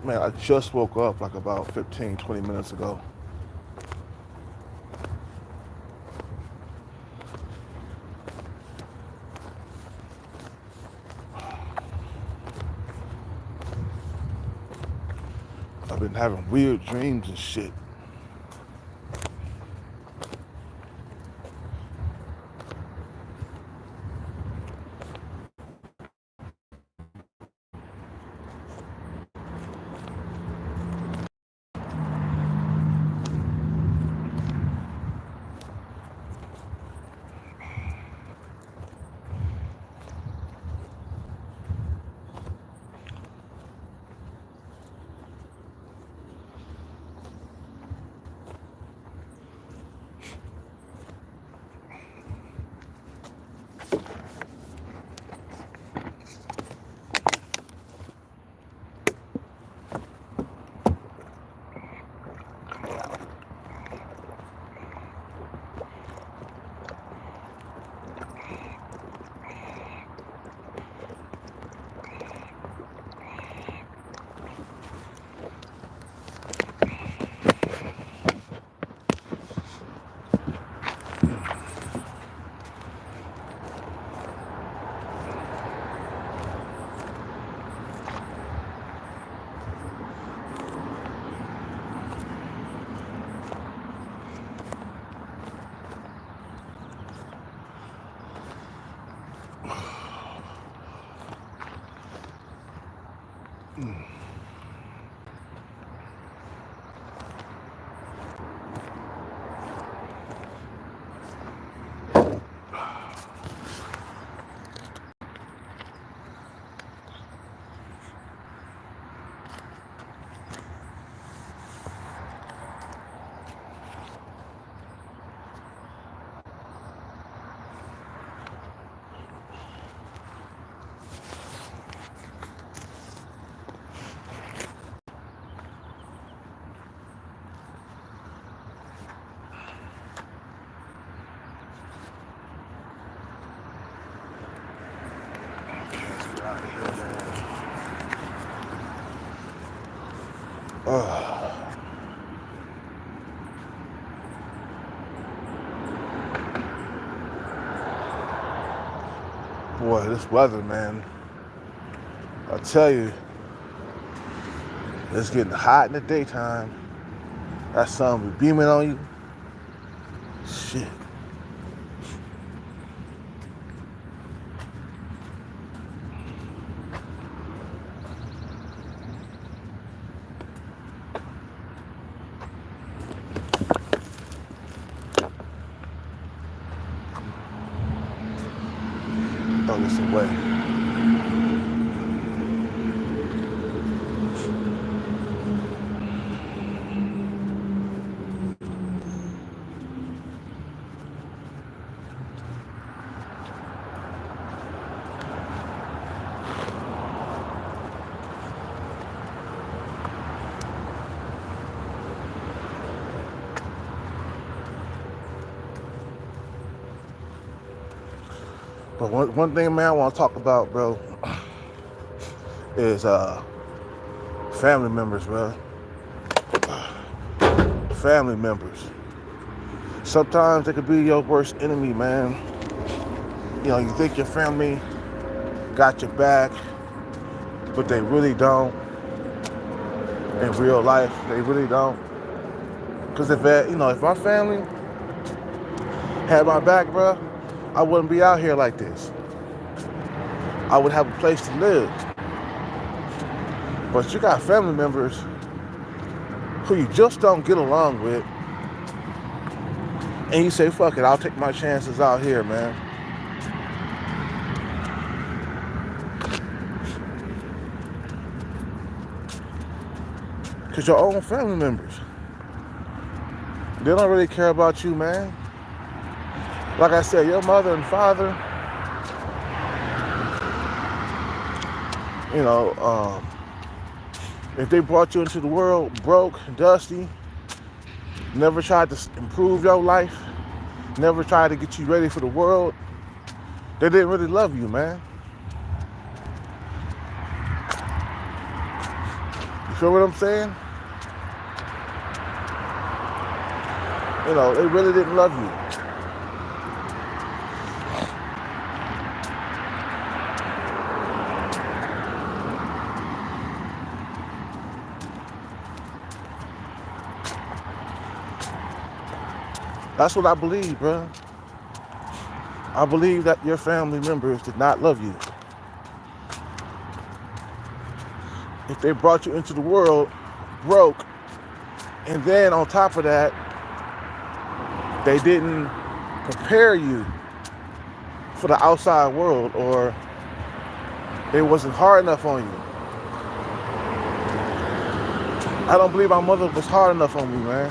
Man, I just woke up like about 15, 20 minutes ago. I've been having weird dreams and shit. Let's get out of here, man. Boy, this weather, man. I tell you, it's getting hot in the daytime. That sun be beaming on you. Shit. Throw this away. But one thing, man, I want to talk about, bro, is family members, bro. Family members. Sometimes they could be your worst enemy, man. You know, you think your family got your back, but they really don't. In real life, they really don't. Because if my family had my back, bro, I wouldn't be out here like this. I would have a place to live. But you got family members who you just don't get along with, and you say, fuck it, I'll take my chances out here, man. Because your own family members, they don't really care about you, man. Like I said, your mother and father, if they brought you into the world broke, dusty, never tried to improve your life, never tried to get you ready for the world, they didn't really love you, man. You feel what I'm saying? You know, they really didn't love you. That's what I believe, bro. I believe that your family members did not love you. If they brought you into the world broke, and then on top of that, they didn't prepare you for the outside world, or it wasn't hard enough on you. I don't believe my mother was hard enough on me, man.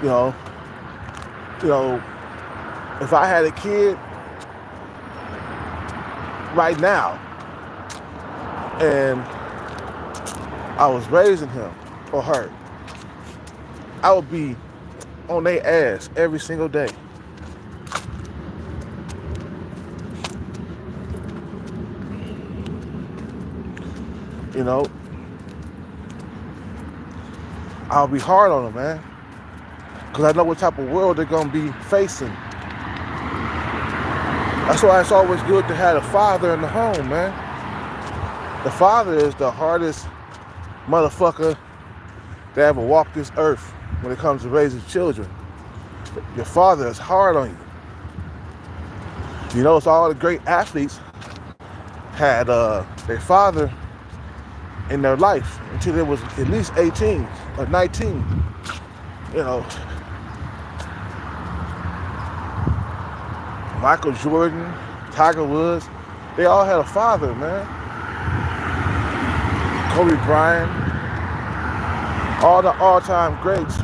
You know, if I had a kid right now and I was raising him or her, I would be on their ass every single day. You know, I'll be hard on them, man, because I know what type of world they're gonna be facing. That's why it's always good to have a father in the home, man. The father is the hardest motherfucker that ever walked this earth when it comes to raising children. Your father is hard on you. You notice all the great athletes had their father in their life until they was at least 18 or 19. You know, Michael Jordan, Tiger Woods, they all had a father, man. Kobe Bryant, all the all-time greats,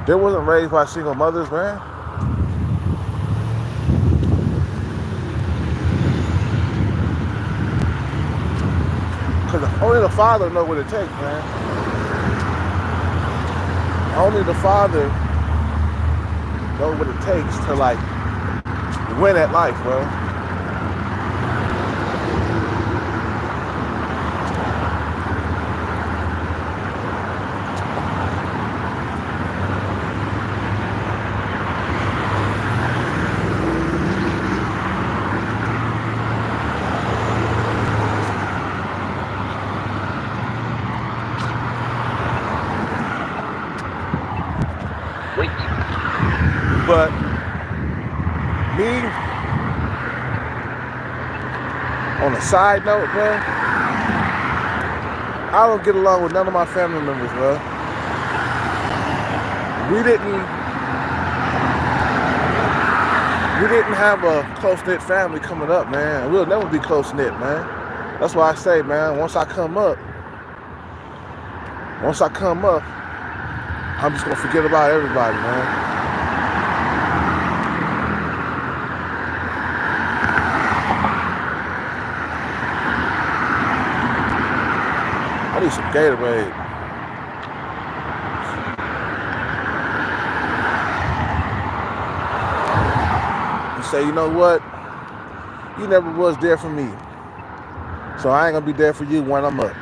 they wasn't raised by single mothers, man. Because only the father knows what it takes, man. Only the father knows what it takes to, like, win at life, bro. But me, on a side note, bro, I don't get along with none of my family members, bro. We didn't have a close-knit family coming up, man. We'll never be close-knit, man. That's why I say, man, once I come up, I'm just gonna forget about everybody, man. I need some Gatorade. You say, you know what? You never was there for me. So I ain't gonna be there for you when I'm up.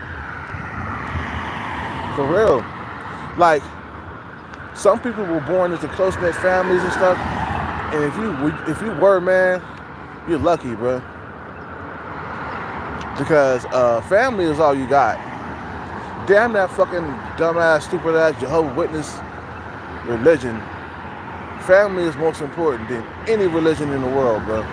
For real. Like, some people were born into close-knit families and stuff. And if you were, man, you're lucky, bro. Because family is all you got. Damn that fucking dumbass, stupid ass Jehovah's Witness religion. Family is most important than any religion in the world, bro.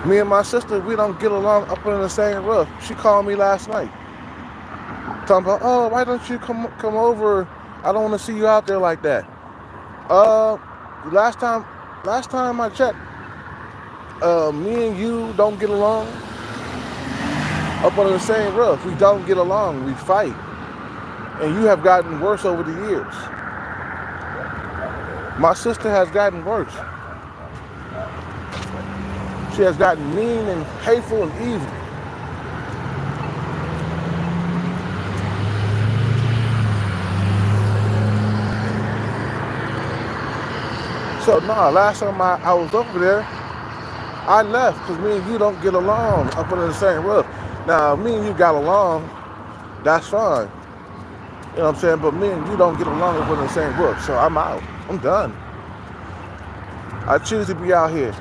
Me and my sister, we don't get along up under the same roof. She called me last night, talking about, oh, why don't you come over? I don't want to see you out there like that. Last time I checked, me and you don't get along up under the same roof. We don't get along. We fight. And you have gotten worse over the years. My sister has gotten worse. She has gotten mean and hateful and evil. So no, last time I was over there, I left because me and you don't get along up under the same roof. Now, me and you got along, that's fine. You know what I'm saying? But me and you don't get along up under the same roof. So I'm out. I'm done. I choose to be out here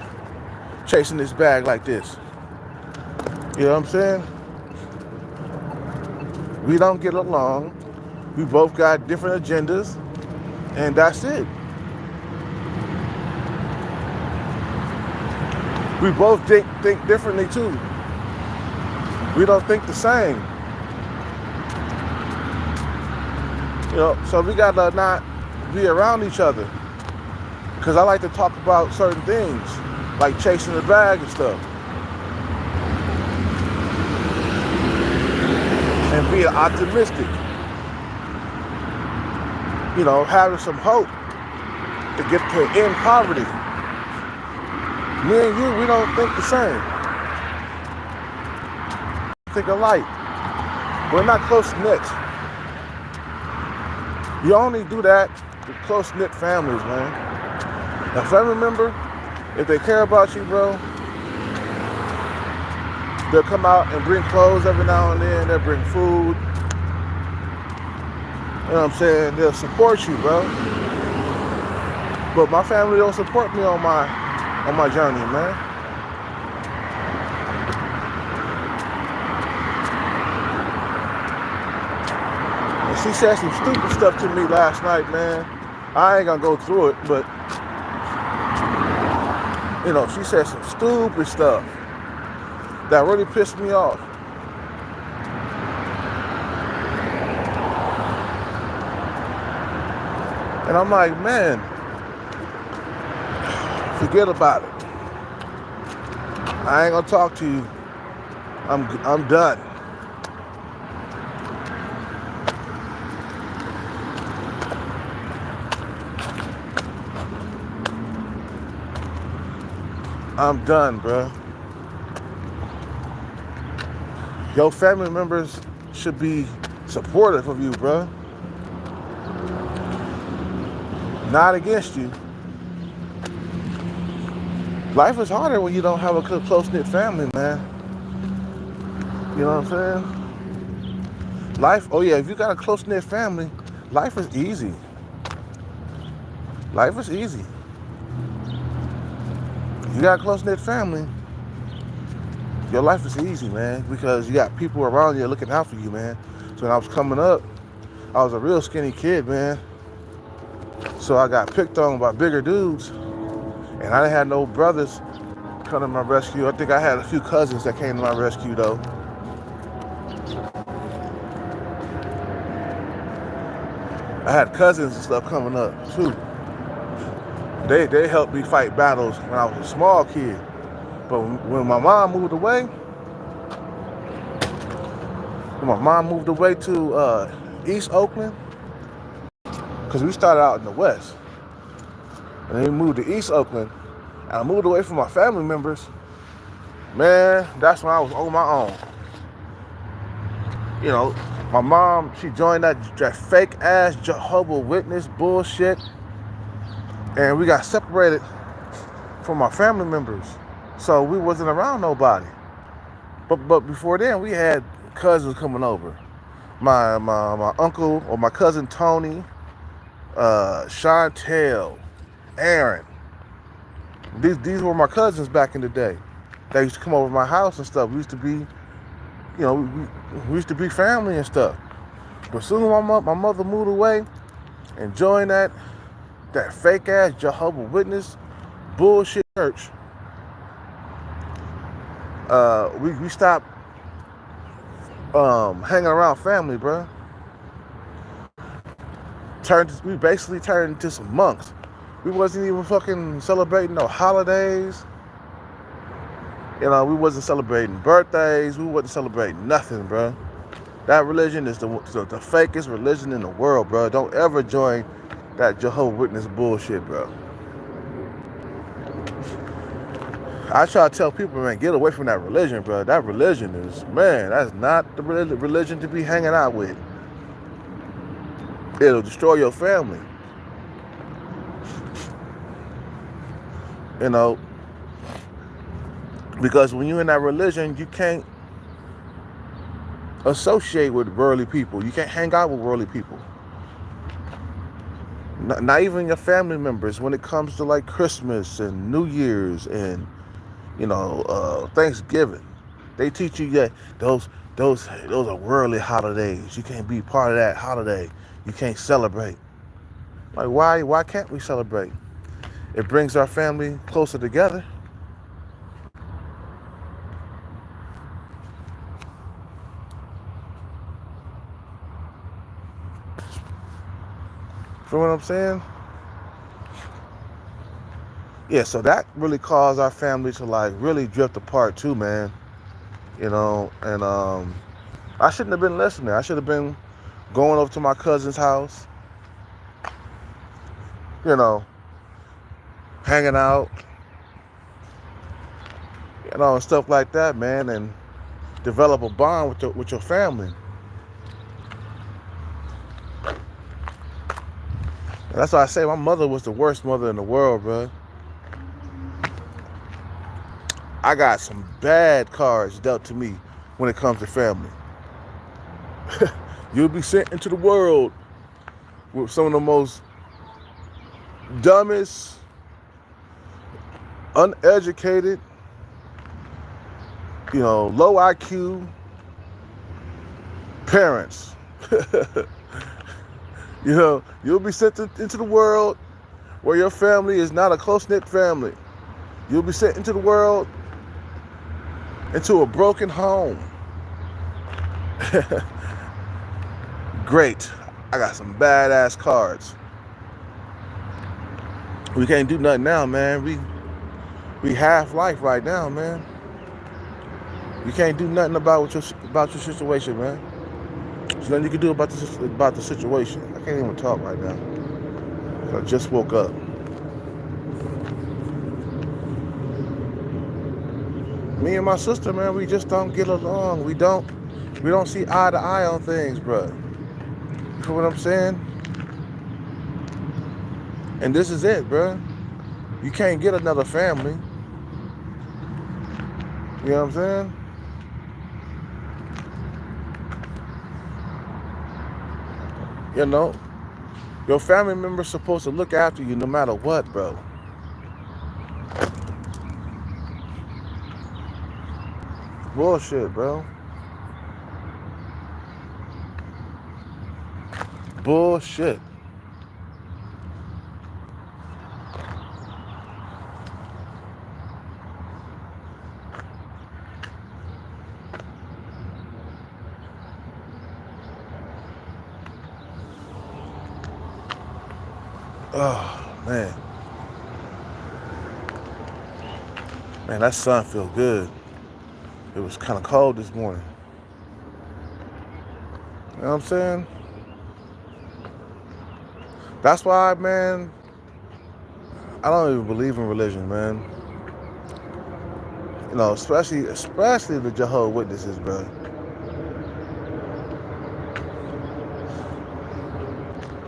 chasing this bag like this. You know what I'm saying? We don't get along. We both got different agendas, and that's it. We both think differently too. We don't think the same. You know, so we gotta not be around each other. Cause I like to talk about certain things, like chasing the bag and stuff. And being optimistic. You know, having some hope to get to end poverty. Me and you, we don't think the same. Think alike. We're not close knit. You only do that with close knit families, man. A family member, if they care about you, bro, they'll come out and bring clothes every now and then. They'll bring food. You know what I'm saying? They'll support you, bro. But my family don't support me on my journey, man. And she said some stupid stuff to me last night, man. I ain't gonna go through it, but you know, she said some stupid stuff that really pissed me off. And I'm like, man, forget about it. I ain't gonna talk to you. I'm done. I'm done, bro. Your family members should be supportive of you, bro. Not against you. Life is harder when you don't have a close-knit family, man. You know what I'm saying? Life, oh yeah, if you got a close-knit family, life is easy. Life is easy. You got a close-knit family, your life is easy, man, because you got people around you looking out for you, man. So when I was coming up, I was a real skinny kid, man. So I got picked on by bigger dudes, and I didn't have no brothers come to my rescue. I think I had a few cousins that came to my rescue, though. I had cousins and stuff coming up, too. They helped me fight battles when I was a small kid. But when my mom moved away, to East Oakland, because we started out in the West. And then we moved to East Oakland, and I moved away from my family members. Man, that's when I was on my own. You know, my mom, she joined that fake-ass Jehovah's Witness bullshit, and we got separated from my family members. So we wasn't around nobody. But before then, we had cousins coming over. My uncle, or my cousin Tony, Chantel, Aaron. These were my cousins back in the day. They used to come over to my house and stuff. We used to be, you know, we used to be family and stuff. But soon as my mother moved away and joined that fake ass Jehovah's Witness bullshit church, we stopped hanging around family, bro. We basically turned into some monks. We wasn't even fucking celebrating no holidays. You know, we wasn't celebrating birthdays. We wasn't celebrating nothing, bro. That religion is the fakest religion in the world, bro. Don't ever join that Jehovah's Witness bullshit, bro. I try to tell people, man, get away from that religion, bro. That religion is, man, that's not the religion to be hanging out with. It'll destroy your family. You know, because when you're in that religion, you can't associate with worldly people. You can't hang out with worldly people. Not even your family members when it comes to like Christmas and New Year's and Thanksgiving. They teach you that those are worldly holidays. You can't be part of that holiday. You can't celebrate. Like why can't we celebrate? It brings our family closer together. You know what I'm saying? Yeah, so that really caused our family to like really drift apart too, man. And I shouldn't have been listening. I should have been going over to my cousin's house, hanging out, and stuff like that, man, and develop a bond with your family. And that's why I say my mother was the worst mother in the world, bro. I got some bad cards dealt to me when it comes to family. You'll be sent into the world with some of the most dumbest, uneducated, low IQ parents. You'll be sent into the world where your family is not a close-knit family. You'll be sent into the world into a broken home. Great. I got some badass cards. We can't do nothing now, man. We half life right now, man. You can't do nothing about your situation, man. There's nothing you can do about the situation. I can't even talk right now. I just woke up. Me and my sister, man, we just don't get along. We don't see eye to eye on things, bro. You know what I'm saying? And this is it, bro. You can't get another family. You know what I'm saying? Your family member's supposed to look after you no matter what, bro. Bullshit, bro. Bullshit. Oh, man. Man, that sun feel good. It was kind of cold this morning. You know what I'm saying? That's why, man, I don't even believe in religion, man. Especially the Jehovah's Witnesses, bro.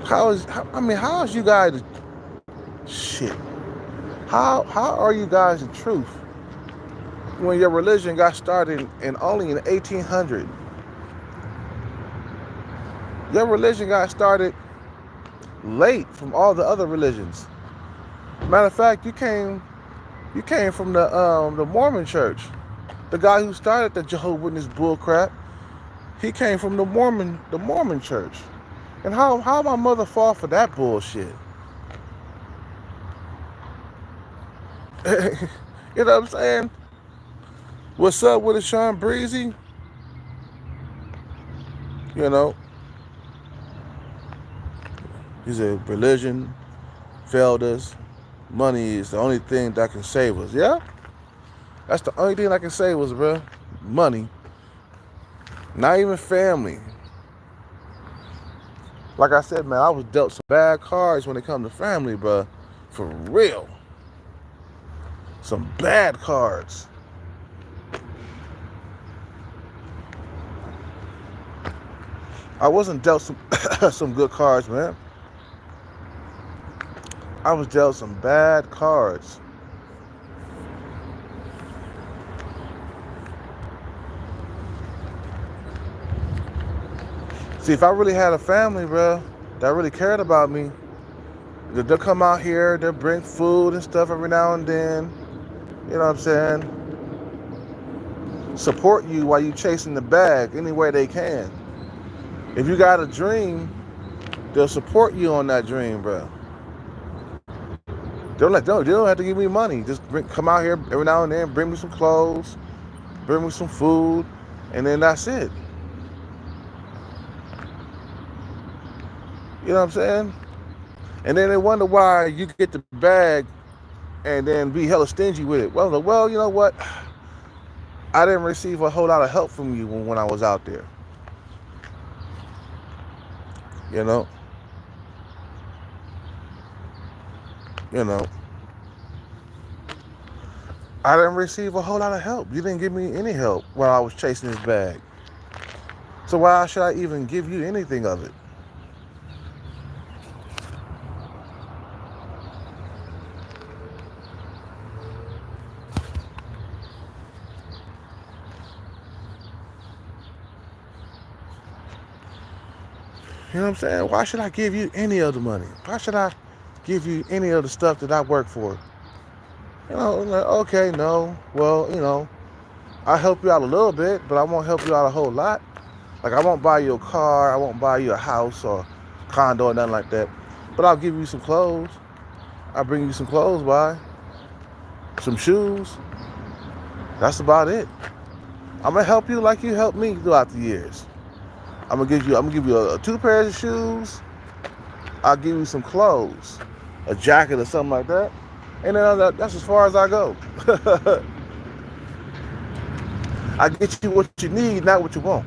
How is you guys shit? How are you guys the truth when your religion got started only in 1800? Your religion got started late from all the other religions. Matter of fact, you came from the Mormon church. The guy who started the Jehovah's Witness bullcrap, he came from the Mormon church. And how my mother fall for that bullshit? You know what I'm saying? What's up with it, Sean Breezy? He said religion failed us. Money is the only thing that can save us. Yeah? That's the only thing that can save us, bro. Money. Not even family. Like I said, man, I was dealt some bad cards when it comes to family, bro. For real. Some bad cards. I wasn't dealt some good cards, man. I was dealt some bad cards. See, if I really had a family, bro, that really cared about me, they'll come out here, they'll bring food and stuff every now and then. You know what I'm saying? Support you while you chasing the bag any way they can. If you got a dream, they'll support you on that dream, bro. They don't have to give me money. Just come out here every now and then, bring me some clothes, bring me some food, and then that's it. You know what I'm saying? And then they wonder why you get the bag and then be hella stingy with it. Well, you know what? I didn't receive a whole lot of help from you when I was out there. You know? I didn't receive a whole lot of help. You didn't give me any help while I was chasing this bag. So why should I even give you anything of it? You know what I'm saying? Why should I give you any of the money? Why should I give you any of the stuff that I work for? You know, like, okay, no. Well, I'll help you out a little bit, but I won't help you out a whole lot. Like, I won't buy you a car, I won't buy you a house or condo or nothing like that. But I'll give you some clothes. I'll bring you some clothes by. Some shoes. That's about it. I'm gonna help you like you helped me throughout the years. I'm gonna give you a 2 pairs of shoes. I'll give you some clothes, a jacket or something like that, and then that's as far as I go. I get you what you need, not what you want.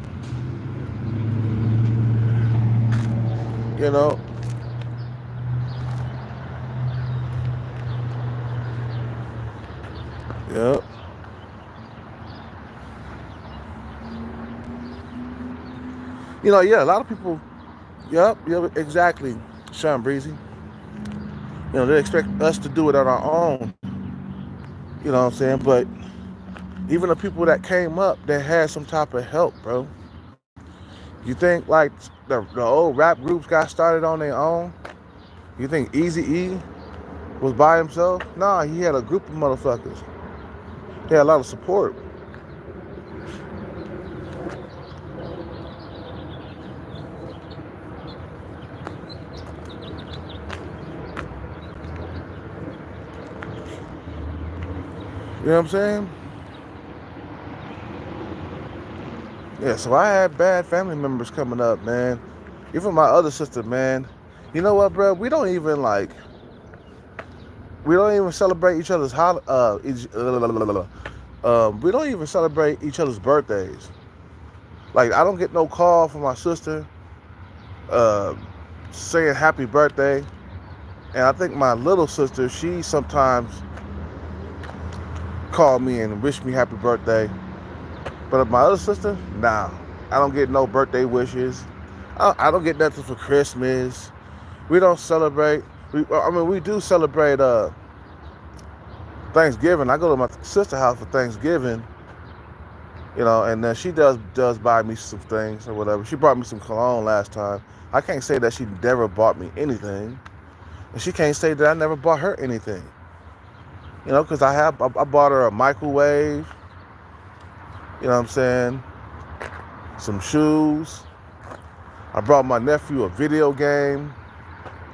You know. Yep. Yeah, a lot of people. Yep, exactly, Sean Breezy. They expect us to do it on our own. You know what I'm saying? But even the people that came up, they had some type of help, bro. You think like the old rap groups got started on their own? You think Eazy-E was by himself? Nah, he had a group of motherfuckers. He had a lot of support. You know what I'm saying? Yeah, so I had bad family members coming up, man. Even my other sister, man. You know what, bro? We don't even celebrate each other's we don't even celebrate each other's birthdays. Like, I don't get no call from my sister saying happy birthday. And I think my little sister, she sometimes called me and wished me happy birthday. But my other sister, nah. I don't get no birthday wishes. I don't get nothing for Christmas. We don't celebrate. We do celebrate Thanksgiving. I go to my sister's house for Thanksgiving. And then she does buy me some things or whatever. She brought me some cologne last time. I can't say that she never bought me anything. And she can't say that I never bought her anything. Because I bought her a microwave. You know what I'm saying? Some shoes. I brought my nephew a video game.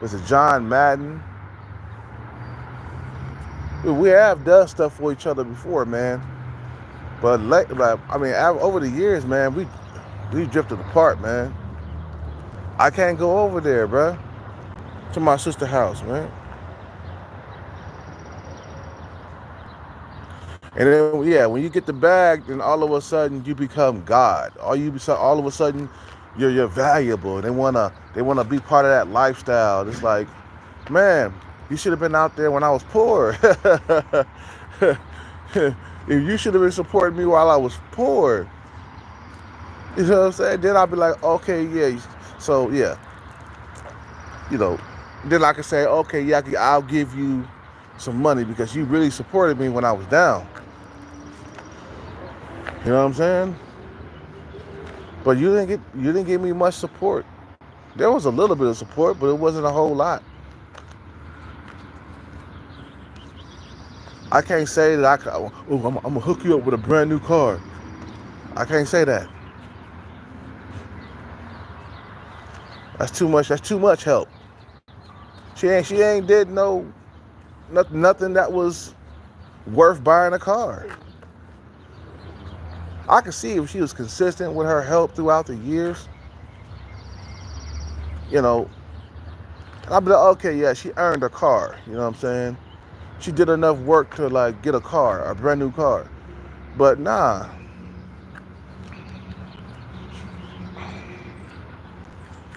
It's a John Madden. We have done stuff for each other before, man. But over the years, man, we drifted apart, man. I can't go over there, bro, to my sister's house, man. And then, yeah, when you get the bag, then all of a sudden you become God. All of a sudden you're valuable. They wanna be part of that lifestyle. It's like, man, you should have been out there when I was poor. You should have been supporting me while I was poor. You know what I'm saying? Then I'll be like, okay, yeah. So yeah, then I can say, okay, yeah, I'll give you some money because you really supported me when I was down. You know what I'm saying? But you didn't give me much support. There was a little bit of support, but it wasn't a whole lot. I can't say that I'm gonna hook you up with a brand new car. I can't say that. That's too much. That's too much help. She ain't did nothing that was worth buying a car. I could see if she was consistent with her help throughout the years, you know, I'd be like, okay, yeah, she earned a car. You know what I'm saying? She did enough work to like get a car, a brand new car. But nah,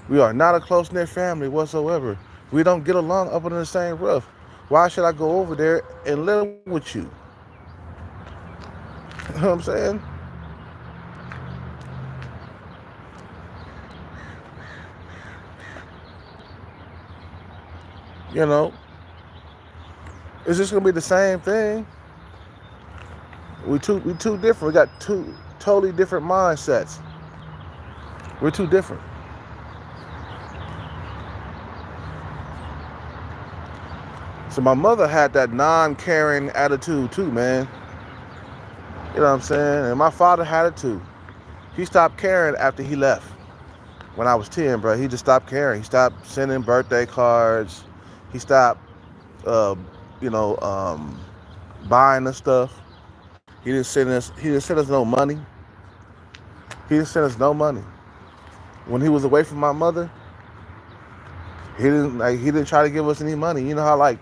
we are not a close-knit family whatsoever. We don't get along up under the same roof. Why should I go over there and live with you? You know what I'm saying? You know, it's just gonna be the same thing. We too different. We got two totally different mindsets. We're too different. So my mother had that non-caring attitude too, man. You know what I'm saying? And my father had it too. He stopped caring after he left. When I was 10, bro, he just stopped caring. He stopped sending birthday cards. He stopped, uh, you know, buying us stuff. He didn't send us no money. He didn't send us no money. When he was away from my mother, he didn't try to give us any money. You know how like,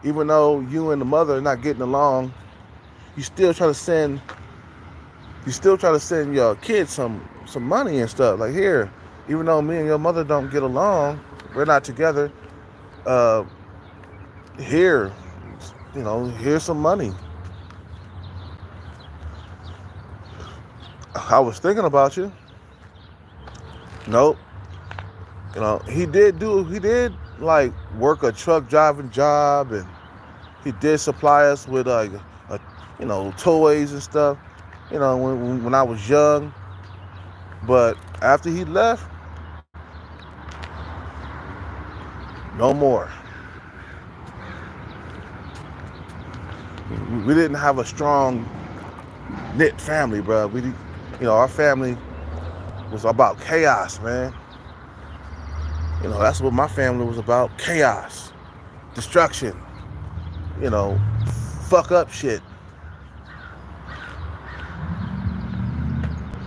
even though you and the mother are not getting along, you still try to send your kids some money and stuff. Like, here, even though me and your mother don't get along, we're not together. Here, you know, here's some money. I was thinking about you. Nope. You know, he did like work a truck driving job, and he did supply us with toys and stuff, you know, when I was young. But after he left, no more. We didn't have a strong knit family, bro. Our family was about chaos, man. You know, that's what my family was about. Chaos, destruction, you know, fuck up shit.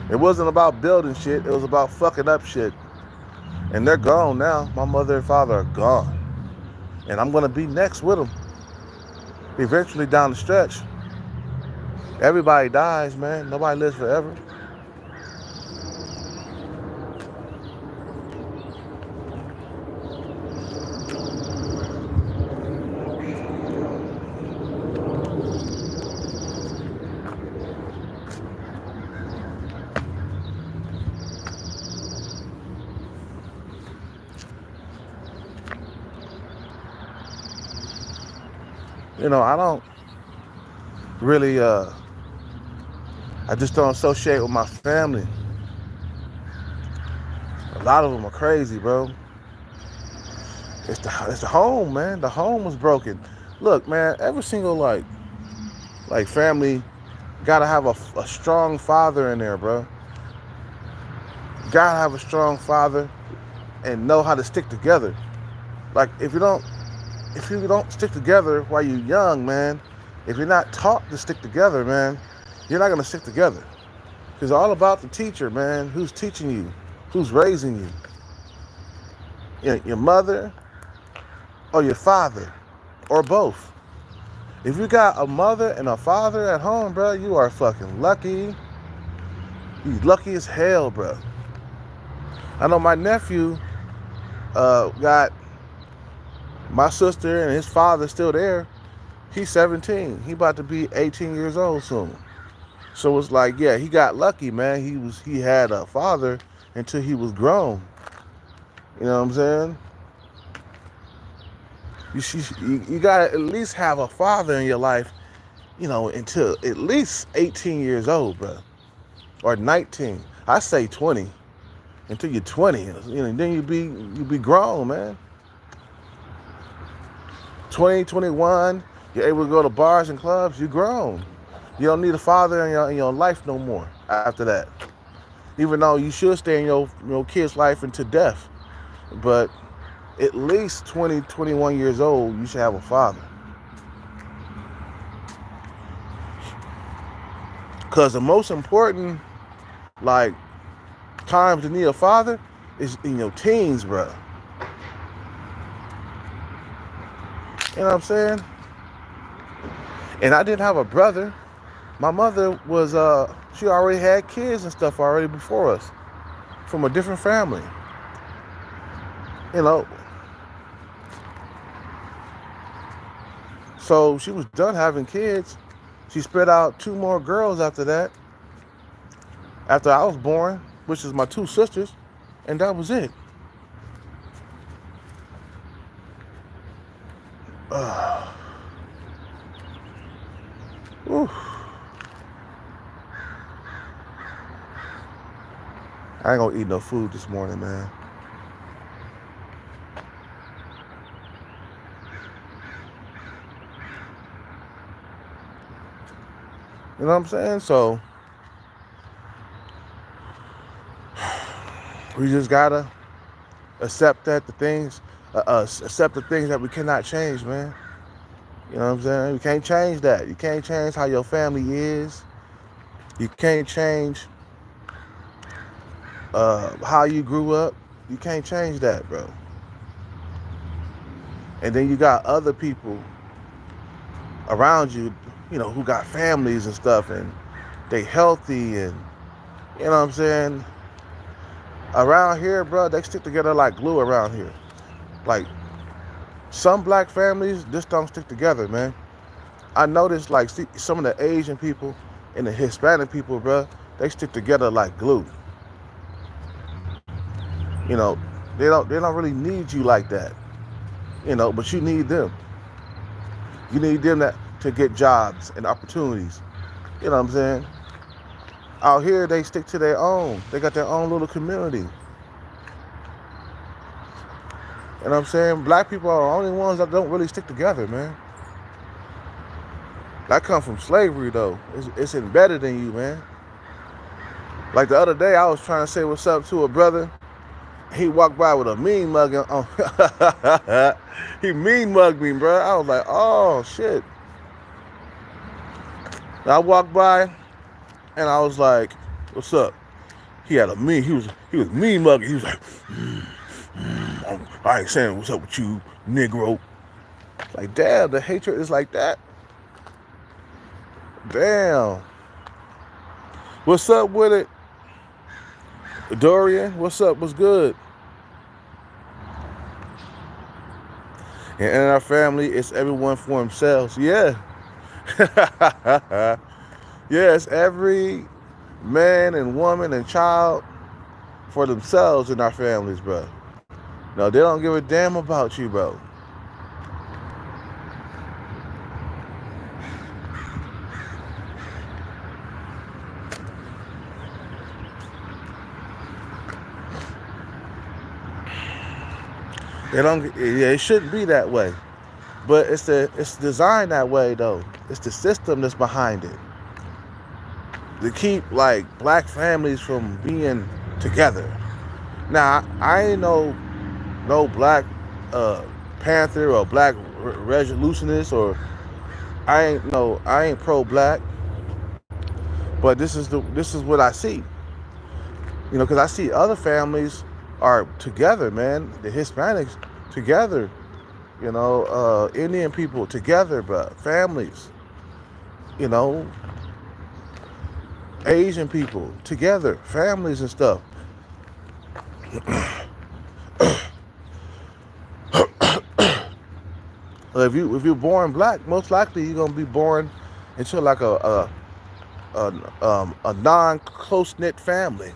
It wasn't about building shit. It was about fucking up shit. And they're gone now. My mother and father are gone. And I'm going to be next with them. Eventually down the stretch. Everybody dies, man. Nobody lives forever. You know, I don't really, I just don't associate with my family. A lot of them are crazy, bro. It's the home, man. The home was broken. Look, man, every single, like family gotta have a strong father in there, bro. Gotta have a strong father and know how to stick together. Like, if you don't stick together while you're young, man, if you're not taught to stick together, man, you're not going to stick together. Because it's all about the teacher, man, who's teaching you, who's raising you. Your mother or your father, or both. If you got a mother and a father at home, bro, you are fucking lucky. You lucky as hell, bro. I know my nephew got my sister and his father still there. He's 17. He about to be 18 years old soon. So it's like, yeah, he got lucky, man. He had a father until he was grown. You know what I'm saying? You gotta at least have a father in your life, you know, until at least 18 years old, bro, or 19. I say 20 until you're 20. Then you be grown, man. 20, 21, you're able to go to bars and clubs. You're grown. You don't need a father in your life no more after that. Even though you should stay in your kid's life into death, but at least 20, 21 years old, you should have a father. Because the most important, like, times to need a father is in your teens, bro. You know what I'm saying? And I didn't have a brother. My mother was, she already had kids and stuff already before us from a different family. You know. So she was done having kids. She spit out 2 more girls after that. After I was born, which is my 2 sisters, and that was it. I ain't gonna eat no food this morning, man. You know what I'm saying? So we just gotta accept that accept the things that we cannot change, man. You know what I'm saying? You can't change that. You can't change how your family is. You can't change how you grew up. You can't change that, bro. And then you got other people around you, who got families and stuff, and they healthy, and you know what I'm saying? Around here, bro, they stick together like glue around here. Like, some black families just don't stick together, man. I noticed, like, some of the Asian people and the Hispanic people, bro, they stick together like glue. They don't really need you like that. But you need them. You need them to get jobs and opportunities. You know what I'm saying? Out here, they stick to their own. They got their own little community. You know what I'm saying? Black people are the only ones that don't really stick together, man. That comes from slavery, though. It's embedded in you, man. Like the other day, I was trying to say what's up to a brother. He walked by with a mean mug. He mean mugged me, bro. I was like, oh, shit. I walked by, and I was like, what's up? He had he was mean mugging. He was like, I ain't saying what's up with you, Negro. Like, damn, the hatred is like that. Damn. What's up with it? Dorian, what's up? What's good? And in our family, it's everyone for themselves. Yeah. Yes, every man and woman and child for themselves in our families, bro. No, they don't give a damn about you, bro. It shouldn't be that way. But it's designed that way, though. It's the system that's behind it. To keep, like, black families from being together. Now, I ain't no Black Panther or Black Resolutionist, or I ain't pro-black. But this is what I see. Because I see other families are together, man. The Hispanics together, Indian people together, bro. Families, Asian people together, families and stuff. If you're born black, most likely you're gonna be born into like a non-close-knit family.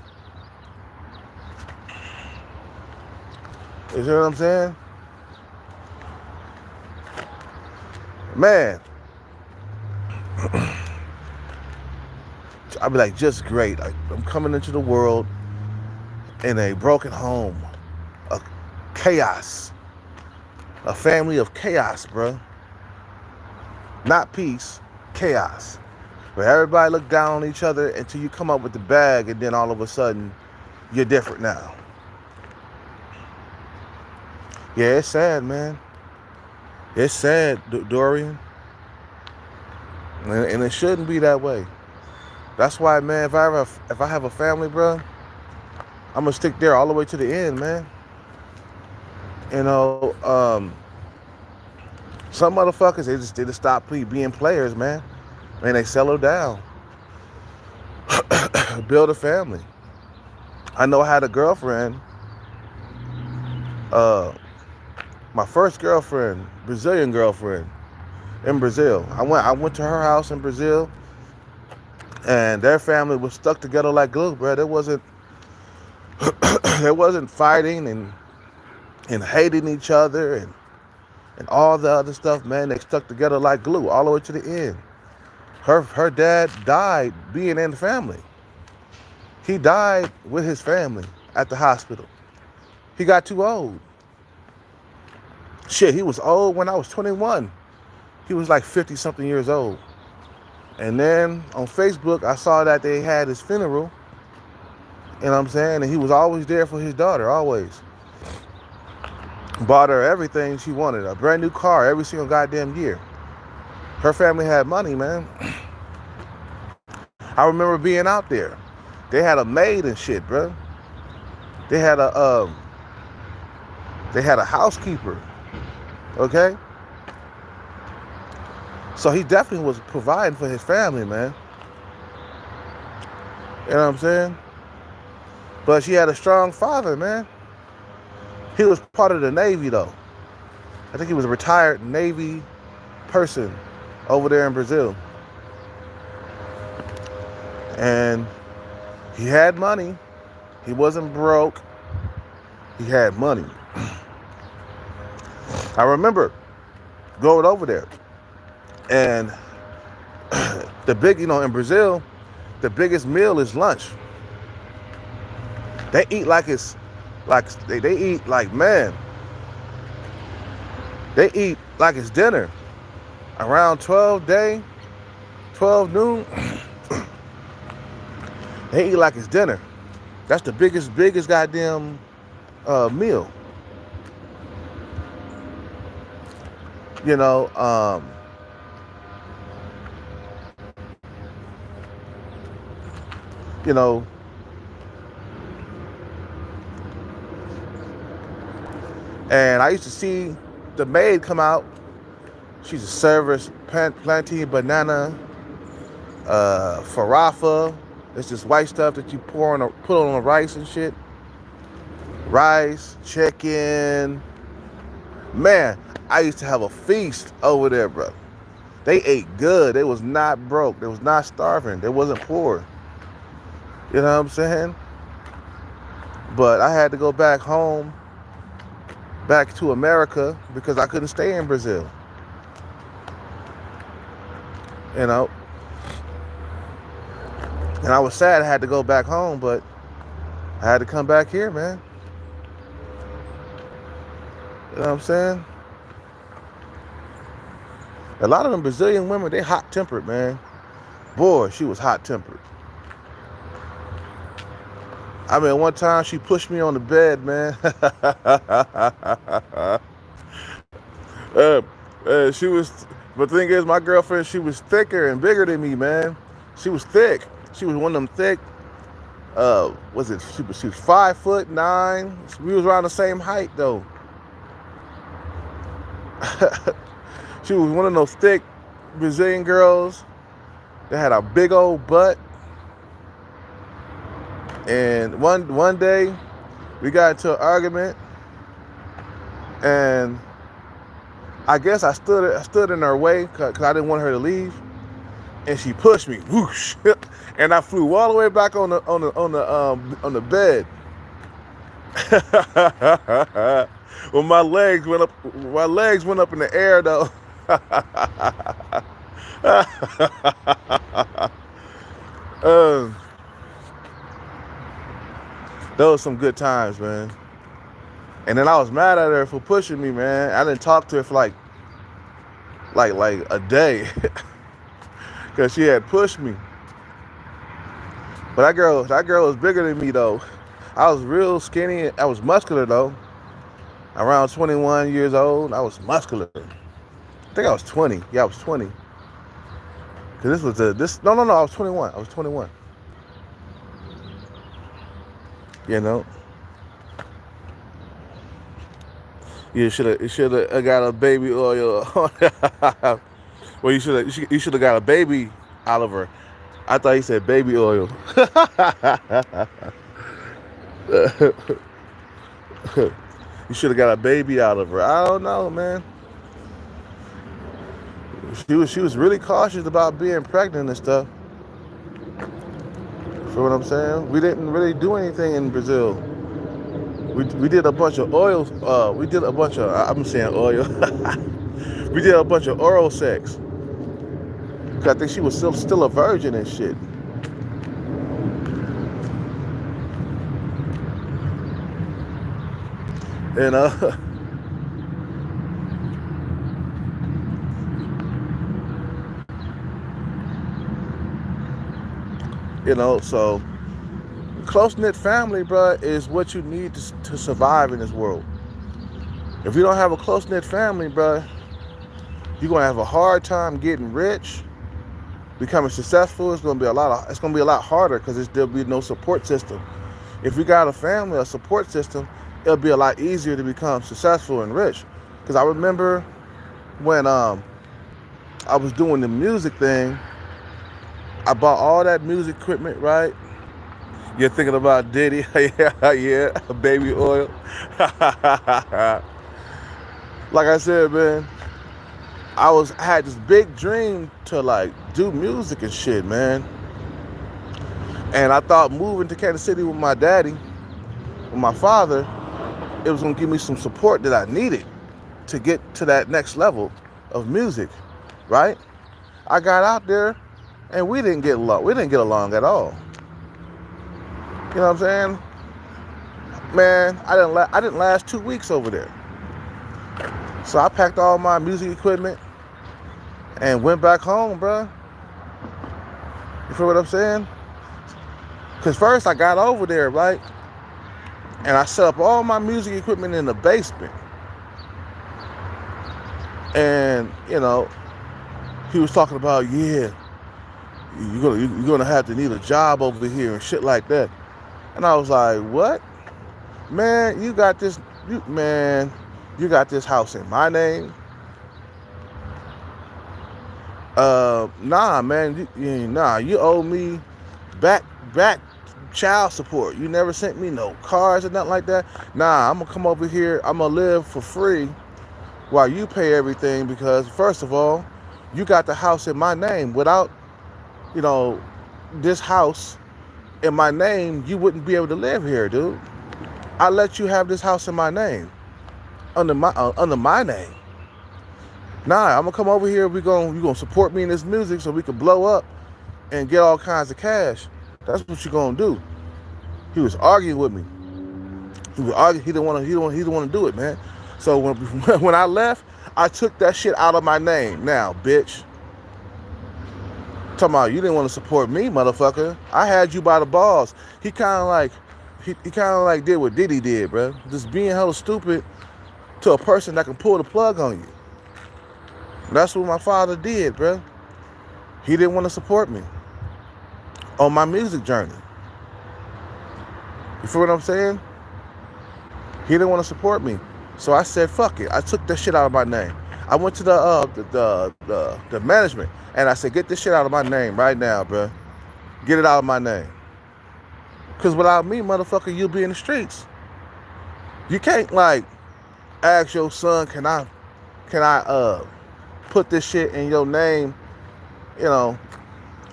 You see what I'm saying? Man. I'd be like, just great. I'm coming into the world in a broken home, a chaos, a family of chaos, bro. Not peace, chaos. Where everybody look down on each other until you come up with the bag, and then all of a sudden, you're different now. Yeah, it's sad, man. It's sad, Dorian. And it shouldn't be that way. That's why, man, if I have a family, bro, I'm gonna stick there all the way to the end, man. You know, some motherfuckers, they just stop being players, man. Man, they settle down, build a family. I know I had a girlfriend, my first girlfriend, Brazilian girlfriend, in Brazil. I went to her house in Brazil, and their family was stuck together like glue, bro. There wasn't fighting and hating each other and all the other stuff, man. They stuck together like glue all the way to the end. Her dad died being in the family. He died with his family at the hospital. He got too old. Shit, he was old when I was 21. He was like 50-something years old. And then on Facebook, I saw that they had his funeral. You know what I'm saying? And he was always there for his daughter, always. Bought her everything she wanted. A brand new car every single goddamn year. Her family had money, man. I remember being out there. They had a maid and shit, bro. They had a housekeeper. Okay? So he definitely was providing for his family, man. You know what I'm saying? But she had a strong father, man. He was part of the Navy, though. I think he was a retired Navy person over there in Brazil. And he had money. He wasn't broke. He had money. I remember going over there. And in Brazil, the biggest meal is lunch. They eat like it's, they eat like, man, they eat like it's dinner. Around 12 noon, they eat like it's dinner. That's the biggest goddamn meal. You know, and I used to see the maid come out. She's a service, plantain, banana, farofa. It's this white stuff that you put on the rice and shit. Rice, chicken. Man, I used to have a feast over there, bro. They ate good. They was not broke. They was not starving. They wasn't poor. You know what I'm saying? But I had to go back home, back to America, because I couldn't stay in Brazil. You know? And I was sad I had to go back home, but I had to come back here, man. You know what I'm saying? A lot of them Brazilian women, they hot-tempered, man. Boy, she was hot-tempered. I mean, one time she pushed me on the bed, man. She was, but the thing is, my girlfriend, she was thicker and bigger than me, man. She was thick. She was one of them thick. She was 5'9". We was around the same height, though. She was one of those thick Brazilian girls that had a big old butt. And one day, we got into an argument, and I guess I stood in her way because I didn't want her to leave, and she pushed me, whoosh, and I flew all the way back on the bed. Well, my legs went up in the air though. Um, those some good times, man. And then I was mad at her for pushing me, man. I didn't talk to her for like a day because she had pushed me. But that girl was bigger than me though. I was real skinny. I was muscular though. Around 21 years old, I was muscular. I think I was 20. Yeah, I was 20. Cause no. I was 21. I was 21. You know. You should have got a baby oil. Well, you should have got a baby Oliver. I thought you said baby oil. You should have got a baby Oliver. I don't know, man. She was really cautious about being pregnant and stuff. For what I'm saying, we didn't really do anything in Brazil. We did a bunch of oil. We did a bunch of. I'm saying oil. We did a bunch of oral sex. I think she was still a virgin and shit. And you know, so close-knit family, bro, is what you need to survive in this world. If you don't have a close-knit family, bro, you're gonna have a hard time getting rich, becoming successful. It's gonna be a lot harder because there'll be no support system. If you got a family, a support system, it'll be a lot easier to become successful and rich. Because I remember when I was doing the music thing, I bought all that music equipment, right? You're thinking about Diddy, yeah, baby oil. Like I said, man, I had this big dream to like do music and shit, man. And I thought moving to Kansas City with my daddy, with my father, it was gonna give me some support that I needed to get to that next level of music, right? I got out there and we didn't get along. We didn't get along at all. You know what I'm saying? Man, I didn't last 2 weeks over there. So I packed all my music equipment and went back home, bro. You feel what I'm saying? Because first I got over there, right? And I set up all my music equipment in the basement. And, you know, he was talking about, yeah, you're gonna have to need a job over here and shit like that. And I was like, what? Man, you got this house in my name? Nah, man, you owe me back child support. You never sent me no cars or nothing like that. Nah, I'm gonna come over here, I'm gonna live for free while you pay everything, because first of all, you got the house in my name. Without, you know, this house in my name, you wouldn't be able to live here, dude. I let you have this house in my name, under my name. Nah, I'm gonna come over here. You gonna support me in this music so we can blow up and get all kinds of cash. That's what you gonna do. He was arguing with me. He didn't want to do it, man. So when I left, I took that shit out of my name. Now, bitch. Talking about you didn't want to support me, motherfucker. I had you by the balls. He kind of like did what Diddy did, bro. Just being hella stupid to a person that can pull the plug on you. That's what my father did, bro. He didn't want to support me on my music journey. You feel what I'm saying? He didn't want to support me. So I said, fuck it. I took that shit out of my name. I went to the management and I said, get this shit out of my name right now, bro. Get it out of my name. Because without me, motherfucker, you'll be in the streets. You can't, like, ask your son, can I put this shit in your name, you know,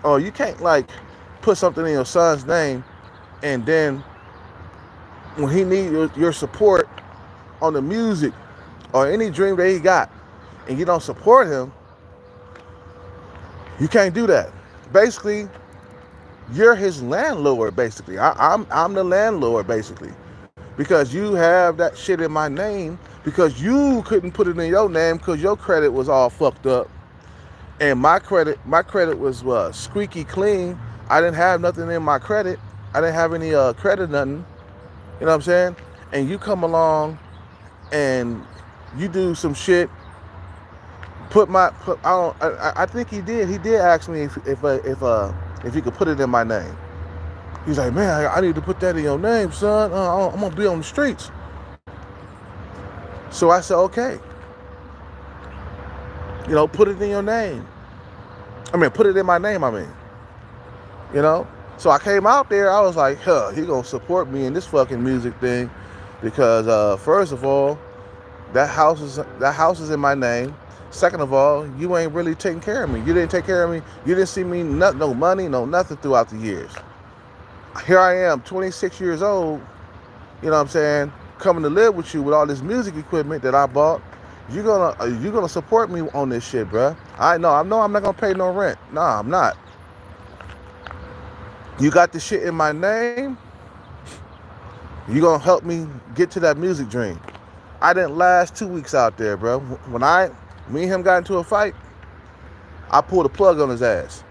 or you can't, like, put something in your son's name and then when he needs your support on the music or any dream that he got and you don't support him, you can't do that. Basically, you're his landlord basically. I'm the landlord basically because you have that shit in my name because you couldn't put it in your name because your credit was all fucked up and my credit was squeaky clean. I didn't have nothing in my credit. I didn't have any credit nothing. You know what I'm saying? And you come along and you do some shit. I think he did. He did ask me if he could put it in my name. He's like, man, I need to put that in your name, son. I'm gonna be on the streets. So I said, okay. You know, put it in your name. Put it in my name. You know. So I came out there. I was like, he gonna support me in this fucking music thing, because first of all, that house is in my name. Second of all, you ain't really taking care of me. You didn't take care of me. You didn't see me no money, no nothing throughout the years. Here I am, 26 years old, you know what I'm saying, coming to live with you with all this music equipment that I bought. You're gonna support me on this shit, bruh. I know I'm not gonna pay no rent. Nah, I'm not. You got this shit in my name. You gonna help me get to that music dream. I didn't last 2 weeks out there, bro. When me and him got into a fight, I pulled a plug on his ass.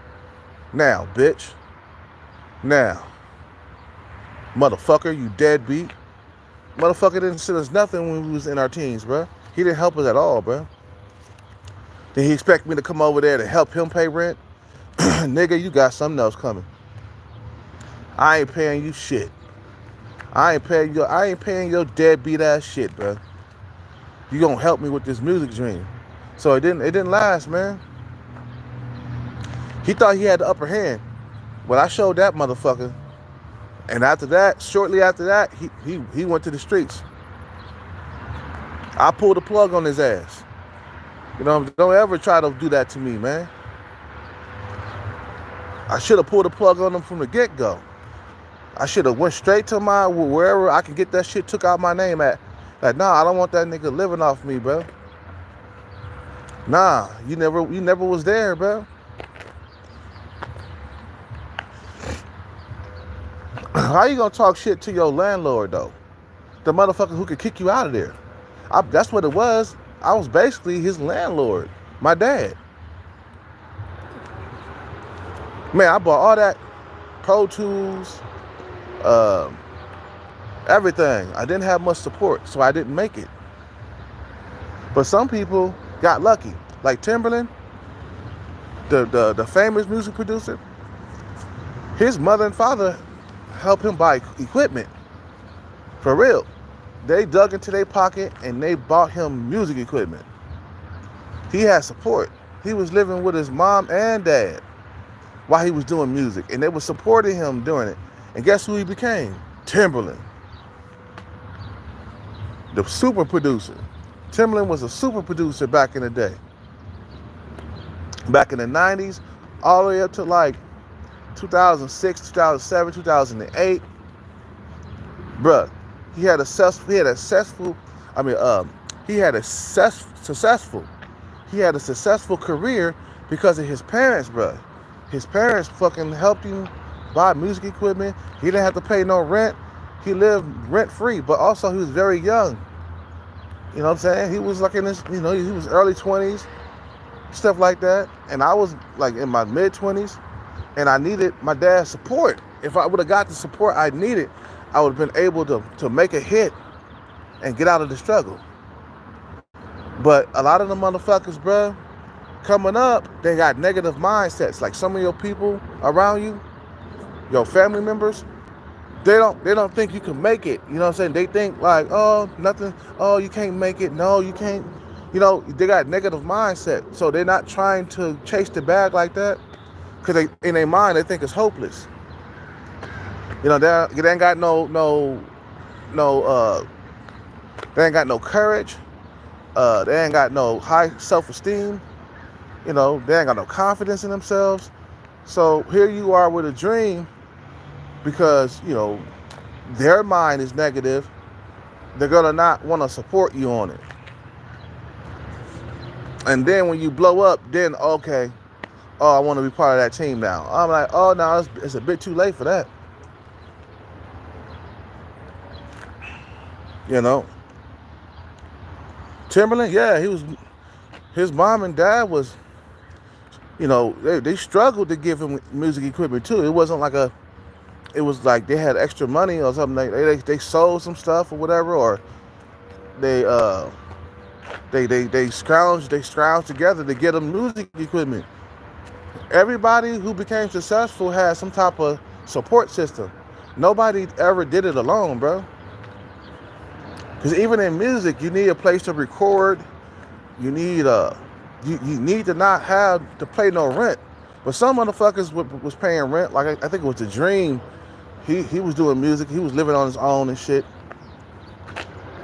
Now, bitch. Now. Motherfucker, you deadbeat. Motherfucker didn't send us nothing when we was in our teens, bro. He didn't help us at all, bro. Did he expect me to come over there to help him pay rent? Nigga, you got something else coming. I ain't paying you shit. I ain't paying your deadbeat ass shit, bro. You gonna help me with this music dream. So it didn't last, man. He thought he had the upper hand. But I showed that motherfucker. And after that, shortly after that, he went to the streets. I pulled a plug on his ass. You know, don't ever try to do that to me, man. I should have pulled a plug on him from the get-go. I should have went straight to wherever I can get that shit took out my name at. Like, nah, I don't want that nigga living off me, bro. Nah, you never was there, bro. How you gonna talk shit to your landlord, though? The motherfucker who could kick you out of there. That's what it was. I was basically his landlord, my dad. Man, I bought all that Pro Tools, everything. I didn't have much support, so I didn't make it. But some people got lucky, like Timberland, the famous music producer. His mother and father helped him buy equipment, for real. They dug into their pocket and they bought him music equipment. He had support. He was living with his mom and dad while he was doing music, and they were supporting him doing it. And guess who he became? Timberland, the super producer. Timberland was a super producer back in the day. Back in the 90s, all the way up to like 2006, 2007, 2008. Bruh, he had a successful career because of his parents, bruh. His parents fucking helped him buy music equipment. He didn't have to pay no rent. He lived rent free, but also he was very young. You know what I'm saying? He was like in his, he was early 20s, stuff like that. And I was like in my mid 20s, and I needed my dad's support. If I would have got the support I needed, I would have been able to make a hit and get out of the struggle. But a lot of the motherfuckers, bruh, coming up, they got negative mindsets. Like some of your people around you, your family members, they don't think you can make it. You know what I'm saying? They think like, oh, nothing, oh, you can't make it. No, you can't. You know, they got negative mindset. So they're not trying to chase the bag like that because in their mind, they think it's hopeless. You know, they ain't got they ain't got no courage. They ain't got no high self-esteem. You know, they ain't got no confidence in themselves. So here you are with a dream because, you know, their mind is negative. They're going to not want to support you on it. And then when you blow up, then, okay, oh, I want to be part of that team now. I'm like, oh, no, it's a bit too late for that. You know, Timberland, yeah, his mom and dad was, you know, they struggled to give him music equipment too. It wasn't like it was like they had extra money or something. They sold some stuff or whatever, or they scrounged together to get him music equipment. Everybody who became successful had some type of support system. Nobody ever did it alone, bro. Because even in music, you need a place to record. You need you need to not have to pay no rent. But some motherfuckers was paying rent. Like I think it was The Dream. He was doing music. He was living on his own and shit.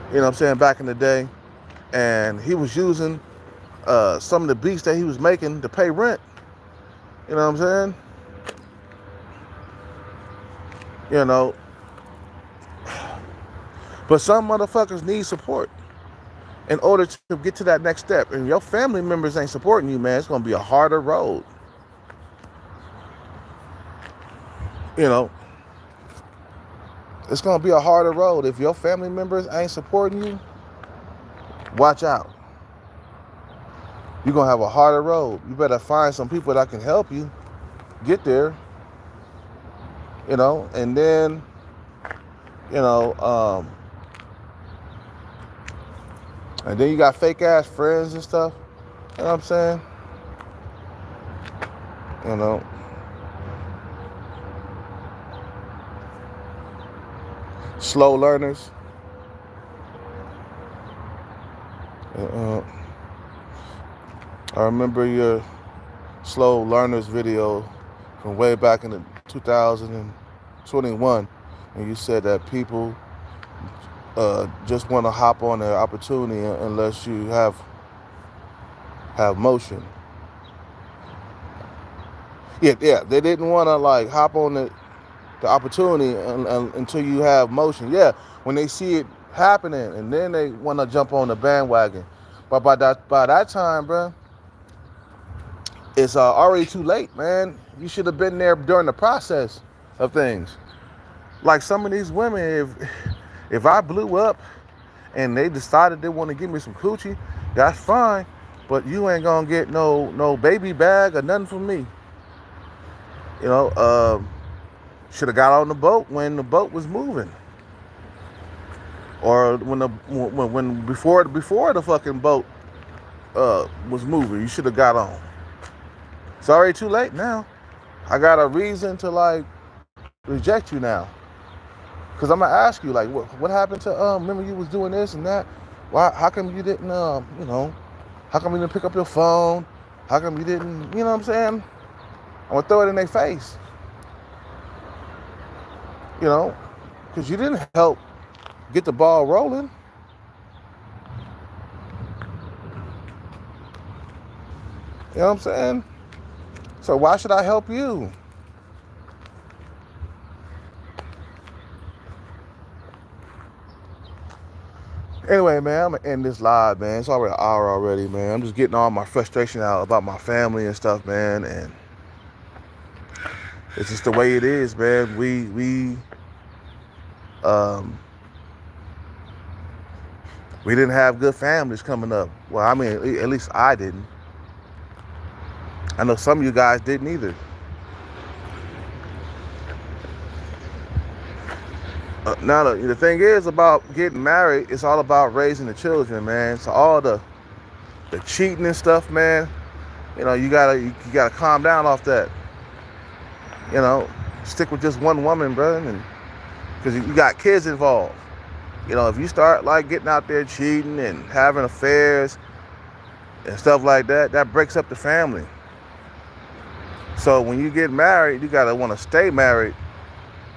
You know what I'm saying? Back in the day. And he was using some of the beats that he was making to pay rent. You know what I'm saying? You know. But some motherfuckers need support in order to get to that next step. And your family members ain't supporting you, man, it's going to be a harder road. You know, it's going to be a harder road. If your family members ain't supporting you, watch out. You're going to have a harder road. You better find some people that can help you get there. You know, and then, you know, and then you got fake ass friends and stuff. You know what I'm saying? You know. Slow learners. I remember your slow learners video from way back in the 2021, and you said that people just want to hop on their opportunity unless you have motion. Yeah, they didn't want to like hop on the opportunity until you have motion. Yeah, when they see it happening, and then they want to jump on the bandwagon. But by that time, bro, it's already too late, man. You should have been there during the process of things. Like some of these women, if I blew up and they decided they want to give me some coochie, that's fine. But you ain't gonna get no baby bag or nothing from me. You know, should have got on the boat when the boat was moving, or when before the fucking boat was moving. You should have got on. It's already too late now. I got a reason to like reject you now. Cause I'm gonna ask you like, what happened to remember you was doing this and that? Why? How come you didn't you know? How come you didn't pick up your phone? How come you didn't? You know what I'm saying? I'm gonna throw it in their face. You know, cause you didn't help get the ball rolling. You know what I'm saying? So why should I help you? Anyway, man, I'm gonna end this live, man. It's already an hour already, man. I'm just getting all my frustration out about my family and stuff, man. And it's just the way it is, man. We didn't have good families coming up. Well, I mean, at least I didn't. I know some of you guys didn't either. Now, the thing is about getting married, it's all about raising the children, man. So all the cheating and stuff, man, you know, you gotta calm down off that. You know, stick with just one woman, bro, and because you got kids involved. You know, if you start like getting out there cheating and having affairs and stuff like that, that breaks up the family. So when you get married, you gotta want to stay married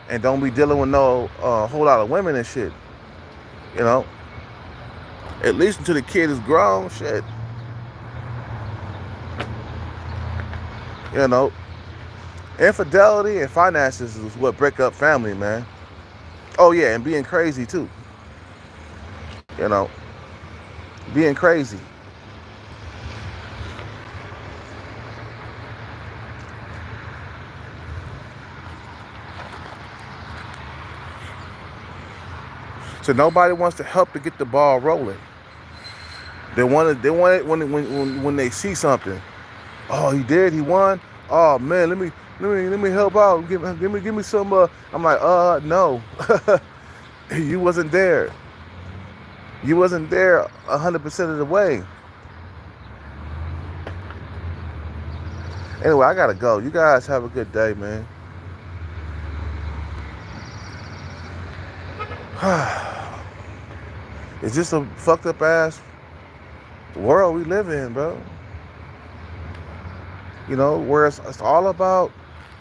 and don't be dealing with no whole lot of women and shit. You know, at least until the kid is grown, shit. You know, infidelity and finances is what break up family, man. Oh yeah, and being crazy too. You know, being crazy. So nobody wants to help to get the ball rolling. They want it when they see something. Oh, he did. He won. Oh man, let me help out. Give me some. I'm like, no, you wasn't there. You wasn't there 100% of the way. Anyway, I gotta go. You guys have a good day, man. It's just a fucked up ass world we live in, bro. You know, where it's all about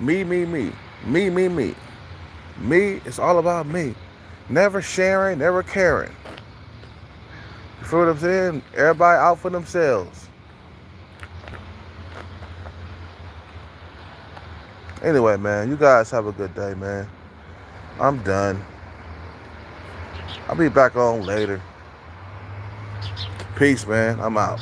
me, me, me, me, me, me. Me, it's all about me. Never sharing, never caring. You feel what I'm saying? Everybody out for themselves. Anyway, man, you guys have a good day, man. I'm done. I'll be back on later. Peace, man. I'm out.